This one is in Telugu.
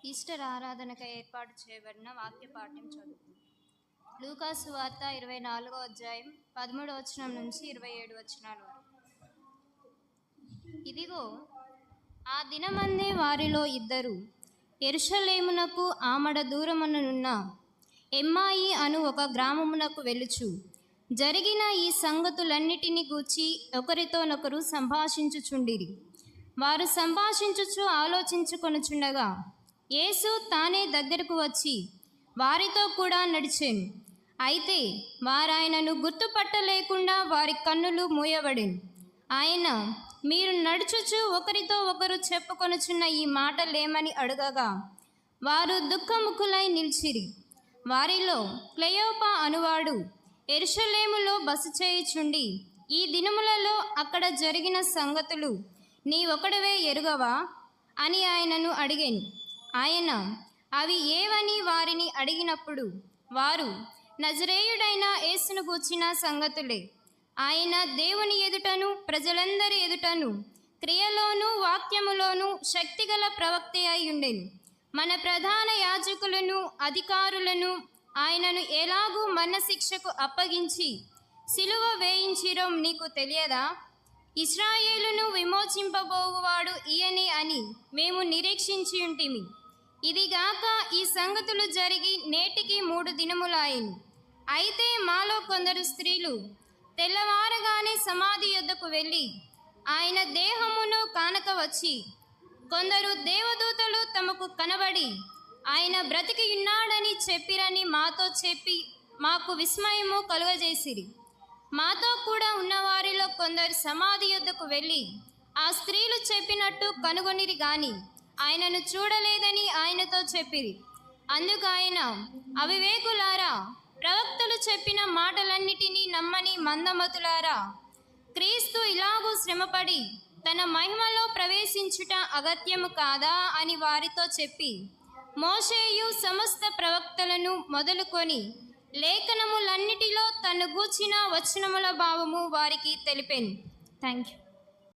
ఈస్టర్ ఆరాధనకు ఏర్పాటు చేయబడిన వాక్య పాఠ్యం చదువు. లూకా సువార్త 24వ అధ్యాయం 13వ వచనం నుంచి 27 వచనాల వరకు. ఇదిగో, ఆ దినమందే వారిలో ఇద్దరు యెరూషలేమునకు ఆమడ దూరమునున్న ఎమ్మాయి అను ఒక గ్రామమునకు వెళ్ళుచు జరిగిన ఈ సంగతులన్నిటిని గూర్చి ఒకరితోనొకరు సంభాషించుచుండిరి. వారు సంభాషించుచు ఆలోచించుకొనుచుండగా యేసు తానే దగ్గరకు వచ్చి వారితో కూడా నడిచెను. అయితే వారాయనను గుర్తుపట్టలేకుండా వారి కన్నులు మూయబడెను. ఆయన, మీరు నడుచుచు ఒకరితో ఒకరు చెప్పుకొనుచున్న ఈ మాటలేమని అడగగా వారు దుఃఖముఖులై నిలిచిరి. వారిలో క్లెయోపా అనువాడు యెరూషలేములో బస చేయుచుండి ఈ దినములలో అక్కడ జరిగిన సంగతులు నీ ఒకడివే ఎరుగవా అని ఆయనను అడిగాను. ఆయన అవి ఏవని వారిని అడిగినప్పుడు వారు, నజరేయుడైన యేసును గూర్చిన సంగతులే. ఆయన దేవుని ఎదుటను ప్రజలందరి ఎదుటను క్రియలోను వాక్యములోను శక్తిగల ప్రవక్త అయి ఉండెను. మన ప్రధాన యాజకులను అధికారులను ఆయనను ఎలాగూ మరణశిక్షకు అప్పగించి సిలువ వేయించిరో నీకు తెలియదా? ఇశ్రాయేలును విమోచింపబోవువాడు ఈయనే అని మేము నిరీక్షించి ఉంటిమి. ఇదిగాక ఈ సంగతులు జరిగి నేటికి 3 దినములాయెను. అయితే మాలో కొందరు స్త్రీలు తెల్లవారగానే సమాధి యొద్దకు వెళ్ళి ఆయన దేహమును కానక వచ్చి, కొందరు దేవదూతలు తమకు కనబడి ఆయన బ్రతికి ఉన్నాడని చెప్పిరని మాతో చెప్పి మాకు విస్మయము కలుగజేసిరి. మాతో కూడా ఉన్నవారిలో కొందరు సమాధి యొద్దకు వెళ్ళి ఆ స్త్రీలు చెప్పినట్టు కనుగొనిరి గాని ఆయనను చూడలేదని ఆయనతో చెప్పిరి. అందుకు ఆయన, అవివేకులారా, ప్రవక్తలు చెప్పిన మాటలన్నిటినీ నమ్మని మందమతులారా, క్రీస్తు ఇలాగూ శ్రమపడి తన మహిమలో ప్రవేశించుట అగత్యము కాదా అని వారితో చెప్పి మోషేయు సమస్త ప్రవక్తలను మొదలుకొని లేఖనములన్నిటిలో తను గూర్చిన వచనముల భావము వారికి తెలిపెను. Thank you.